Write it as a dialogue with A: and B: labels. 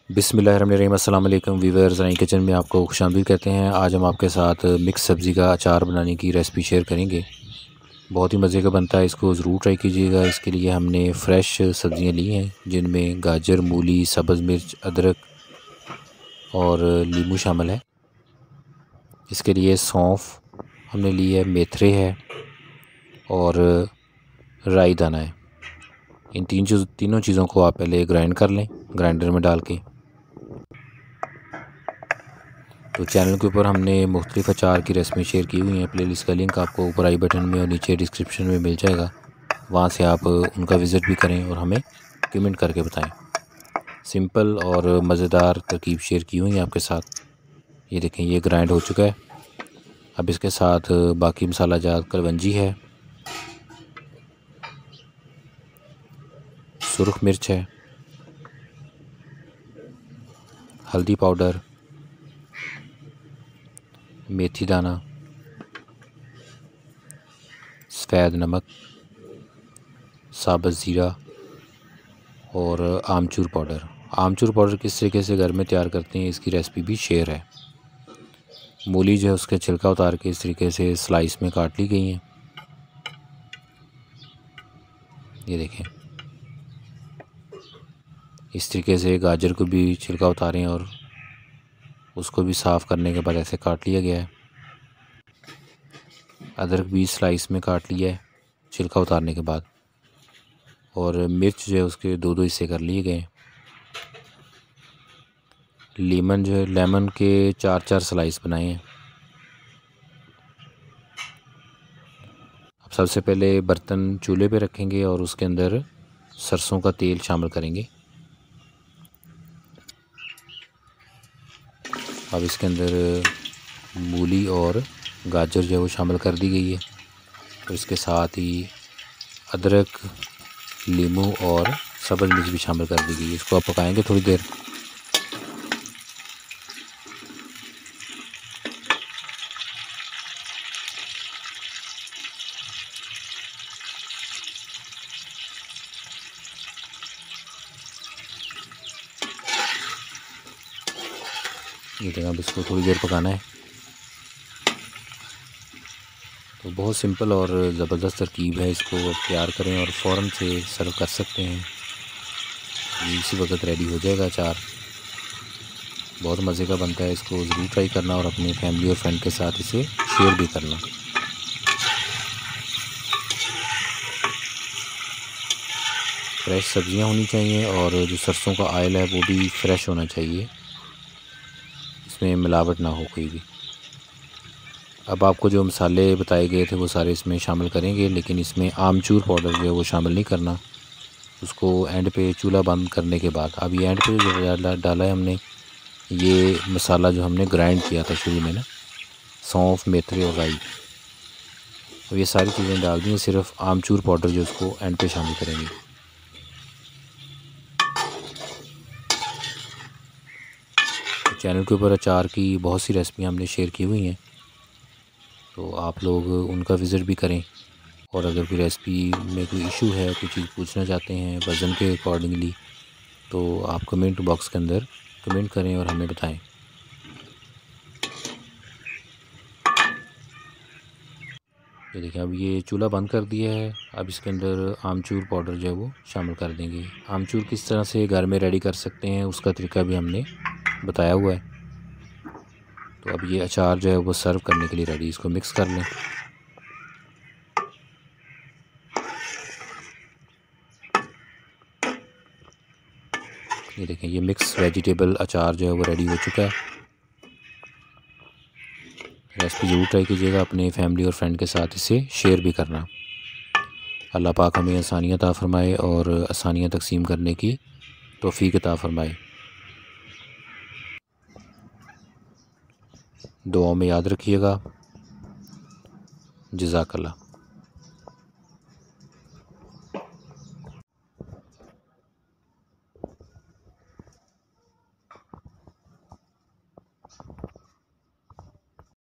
A: बिस्मिल्लाहिर्रहमानिर्रहीम। अस्सलाम वालेकुम वीवर्स, रानी किचन में आपको खुशामदीद कहते हैं। आज हम आपके साथ मिक्स सब्ज़ी का अचार बनाने की रेसिपी शेयर करेंगे। बहुत ही मज़े का बनता है, इसको ज़रूर ट्राई कीजिएगा। इसके लिए हमने फ़्रेश सब्ज़ियां ली हैं, जिनमें गाजर, मूली, सब्ज़ मिर्च, अदरक और नींबू शामिल है। इसके लिए सौंफ हमने ली है, मेथरे है और राई दाना है। इन तीनों चीज़ों को आप पहले ग्राइंड कर लें, ग्राइंडर में डाल के। तो चैनल के ऊपर हमने मुख्तलिफ़ अचार की रेसिपी शेयर की हुई हैं। प्लेलिस्ट का लिंक आपको ऊपर आई बटन में और नीचे डिस्क्रिप्शन में मिल जाएगा। वहाँ से आप उनका विज़िट भी करें और हमें कमेंट करके बताएं। सिंपल और मज़ेदार तरकीब शेयर की हुई है आपके साथ। ये देखें, ये ग्राइंड हो चुका है। अब इसके साथ बाकी मसाला जात कलवंजी है, सुरख मिर्च है, हल्दी पाउडर, मेथी दाना, सफ़ेद नमक, साबुत ज़ीरा और आमचूर पाउडर। आमचूर पाउडर किस तरीके से घर में तैयार करते हैं, इसकी रेसिपी भी शेयर है। मूली जो है उसके छिलका उतार के इस तरीके से स्लाइस में काट ली गई हैं। ये देखें, इस तरीके से गाजर को भी छिलका उतारें और उसको भी साफ़ करने के बाद ऐसे काट लिया गया है। अदरक भी स्लाइस में काट लिया है छिलका उतारने के बाद। और मिर्च जो है उसके दो हिस्से कर लिए गए। लेमन जो है, लेमन के 4 स्लाइस बनाए हैं। अब सबसे पहले बर्तन चूल्हे पे रखेंगे और उसके अंदर सरसों का तेल शामिल करेंगे। अब इसके अंदर मूली और गाजर जो है वो शामिल कर दी गई है और इसके साथ ही अदरक, नींबू और सब्ज़ मिर्च भी शामिल कर दी गई है। इसको आप पकाएंगे थोड़ी देर। ये देखिए, अब इसको थोड़ी देर पकाना है। तो बहुत सिंपल और ज़बरदस्त तरकीब है। इसको तैयार करें और फ़ौरन से सर्व कर सकते हैं। इसी वक्त रेडी हो जाएगा अचार। बहुत मज़े का बनता है, इसको ज़रूर ट्राई करना और अपने फैमिली और फ्रेंड के साथ इसे शेयर भी करना। फ्रेश सब्जियां होनी चाहिए और जो सरसों का ऑयल है वो भी फ्रेश होना चाहिए, इसमें मिलावट ना हो कोई भी। अब आपको जो मसाले बताए गए थे वो सारे इसमें शामिल करेंगे, लेकिन इसमें आमचूर पाउडर जो है वो शामिल नहीं करना। उसको एंड पे चूल्हा बंद करने के बाद। अब ये एंड पे जो डाला है हमने, ये मसाला जो हमने ग्राइंड किया था शुरू में ना, सौंफ, मेथरे और राई, अब ये सारी चीज़ें डाल दी हैं। सिर्फ आमचूर पाउडर जो उसको एंड पे शामिल करेंगे। तो चैनल के ऊपर अचार की बहुत सी रेसिपी हमने शेयर की हुई हैं, तो आप लोग उनका विज़िट भी करें। और अगर कोई रेसिपी में कोई इशू है, कोई चीज़ पूछना चाहते हैं वज़न के अकॉर्डिंगली, तो आप कमेंट बॉक्स के अंदर कमेंट करें और हमें बताएं। ये देखिए, अब ये चूल्हा बंद कर दिया है। अब इसके अंदर आमचूर पाउडर जो है वो शामिल कर देंगे। आमचूर किस तरह से घर में रेडी कर सकते हैं उसका तरीका भी हमने बताया हुआ है। तो अब ये अचार जो है वो सर्व करने के लिए रेडी। इसको मिक्स कर लें। ये देखें, ये मिक्स वेजिटेबल अचार जो है वो रेडी हो चुका है। रेसिपी ज़रूर ट्राई कीजिएगा, अपने फैमिली और फ्रेंड के साथ इसे शेयर भी करना। अल्लाह पाक हमें आसानियाँ अता फ़रमाए और आसानियाँ तक़सीम करने की तौफ़ीक अता फ़रमाए। दुआओं में याद रखिएगा। जज़ाकल्लाह।